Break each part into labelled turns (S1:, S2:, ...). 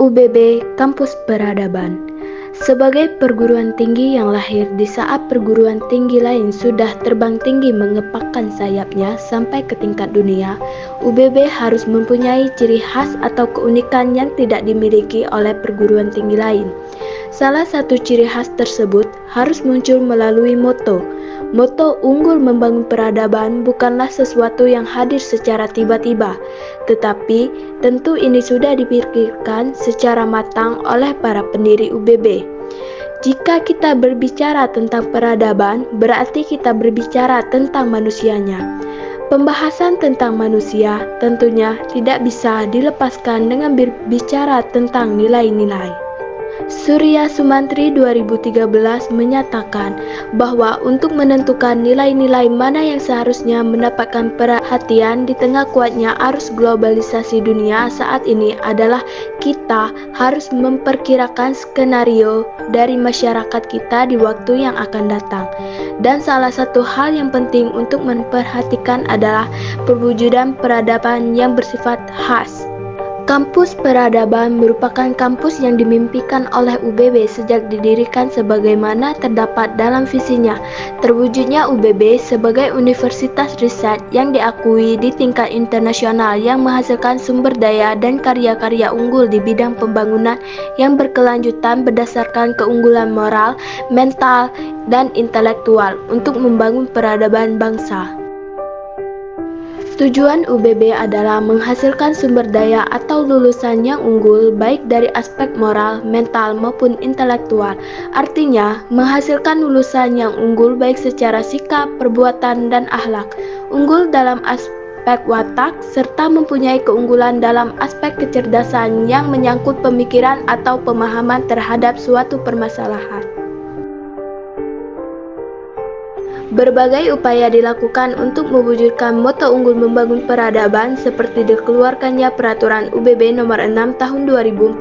S1: UBB Kampus Peradaban. Sebagai perguruan tinggi yang lahir di saat perguruan tinggi lain sudah terbang tinggi mengepakkan sayapnya sampai ke tingkat dunia, UBB harus mempunyai ciri khas atau keunikan yang tidak dimiliki oleh perguruan tinggi lain. Salah satu ciri khas tersebut harus muncul melalui moto. Moto unggul membangun peradaban bukanlah sesuatu yang hadir secara tiba-tiba, tetapi tentu ini sudah dipikirkan secara matang oleh para pendiri UBB. Jika kita berbicara tentang peradaban, berarti kita berbicara tentang manusianya. Pembahasan tentang manusia tentunya tidak bisa dilepaskan dengan berbicara tentang nilai-nilai. Surya Sumantri 2013 menyatakan bahwa untuk menentukan nilai-nilai mana yang seharusnya mendapatkan perhatian di tengah kuatnya arus globalisasi dunia saat ini adalah kita harus memperkirakan skenario dari masyarakat kita di waktu yang akan datang. Dan salah satu hal yang penting untuk memperhatikan adalah perwujudan peradaban yang bersifat khas. Kampus Peradaban merupakan kampus yang dimimpikan oleh UBB sejak didirikan sebagaimana terdapat dalam visinya. Terwujudnya UBB sebagai universitas riset yang diakui di tingkat internasional yang menghasilkan sumber daya dan karya-karya unggul di bidang pembangunan yang berkelanjutan berdasarkan keunggulan moral, mental, dan intelektual untuk membangun peradaban bangsa. Tujuan UBB adalah menghasilkan sumber daya atau lulusan yang unggul baik dari aspek moral, mental maupun intelektual. Artinya, menghasilkan lulusan yang unggul baik secara sikap, perbuatan, dan akhlak. Unggul dalam aspek watak serta mempunyai keunggulan dalam aspek kecerdasan yang menyangkut pemikiran atau pemahaman terhadap suatu permasalahan. Berbagai upaya dilakukan untuk mewujudkan moto unggul membangun peradaban seperti dikeluarkannya Peraturan UBB Nomor 6 Tahun 2014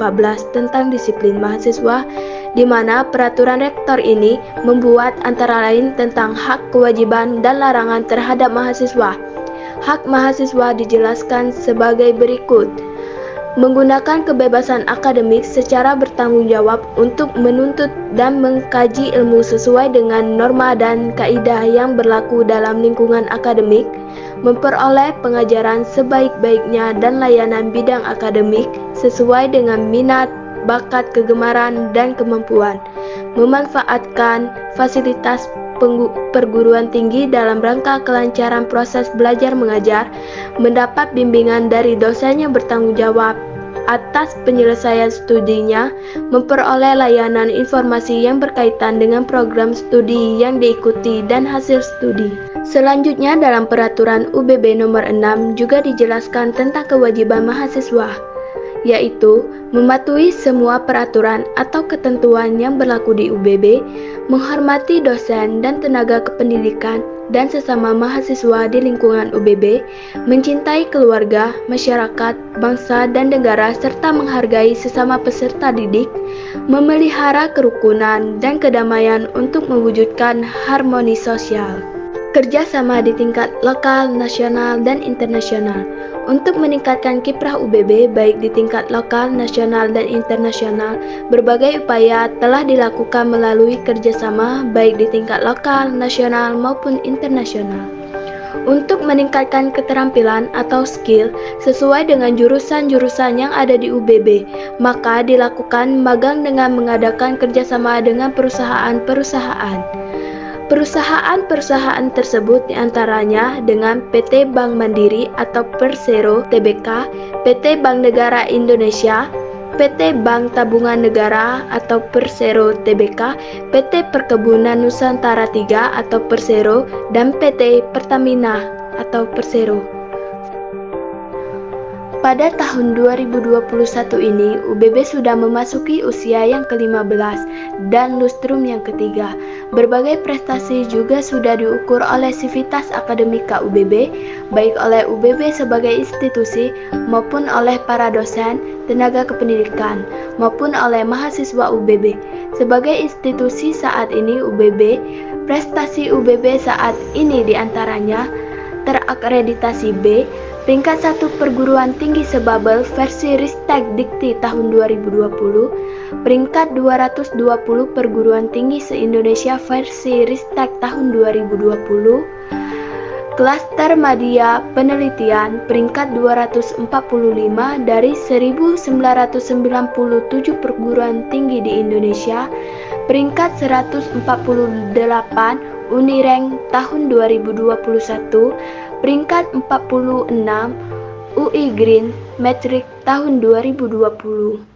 S1: tentang disiplin mahasiswa, di mana peraturan rektor ini membuat antara lain tentang hak, kewajiban, dan larangan terhadap mahasiswa. Hak mahasiswa dijelaskan sebagai berikut. Menggunakan kebebasan akademik secara bertanggung jawab untuk menuntut dan mengkaji ilmu sesuai dengan norma dan kaidah yang berlaku dalam lingkungan akademik, memperoleh pengajaran sebaik-baiknya dan layanan bidang akademik sesuai dengan minat, bakat, kegemaran, dan kemampuan, memanfaatkan fasilitas perguruan tinggi dalam rangka kelancaran proses belajar mengajar, mendapat bimbingan dari dosen yang bertanggung jawab atas penyelesaian studinya, memperoleh layanan informasi yang berkaitan dengan program studi yang diikuti dan hasil studi. Selanjutnya dalam Peraturan UBB Nomor 6 juga dijelaskan tentang kewajiban mahasiswa, yaitu mematuhi semua peraturan atau ketentuan yang berlaku di UBB, menghormati dosen dan tenaga kependidikan dan sesama mahasiswa di lingkungan UBB, mencintai keluarga, masyarakat, bangsa, dan negara, serta menghargai sesama peserta didik, memelihara kerukunan dan kedamaian untuk mewujudkan harmoni sosial. Kerjasama di tingkat lokal, nasional, dan internasional. Untuk meningkatkan kiprah UBB baik di tingkat lokal, nasional, dan internasional, berbagai upaya telah dilakukan melalui kerjasama baik di tingkat lokal, nasional, maupun internasional. Untuk meningkatkan keterampilan atau skill sesuai dengan jurusan-jurusan yang ada di UBB, maka dilakukan magang dengan mengadakan kerjasama dengan perusahaan-perusahaan. Perusahaan-perusahaan tersebut diantaranya dengan PT Bank Mandiri atau Persero Tbk, PT Bank Negara Indonesia, PT Bank Tabungan Negara atau Persero Tbk, PT Perkebunan Nusantara III atau Persero, dan PT Pertamina atau Persero. Pada tahun 2021 ini, UBB sudah memasuki usia yang ke-15 dan lustrum yang ketiga. Berbagai prestasi juga sudah diukur oleh Sivitas Akademika UBB, baik oleh UBB sebagai institusi maupun oleh para dosen, tenaga kependidikan, maupun oleh mahasiswa UBB. Sebagai institusi saat ini UBB, prestasi UBB saat ini diantaranya terakreditasi B, Peringkat 1 perguruan tinggi sebabel versi Ristek Dikti tahun 2020. Peringkat 220 perguruan tinggi se-Indonesia versi Ristek tahun 2020. Klaster Media Penelitian peringkat 245 dari 1997 perguruan tinggi di Indonesia. Peringkat 148 Unirank tahun 2021. Peringkat 46 UI Green Metric tahun 2020.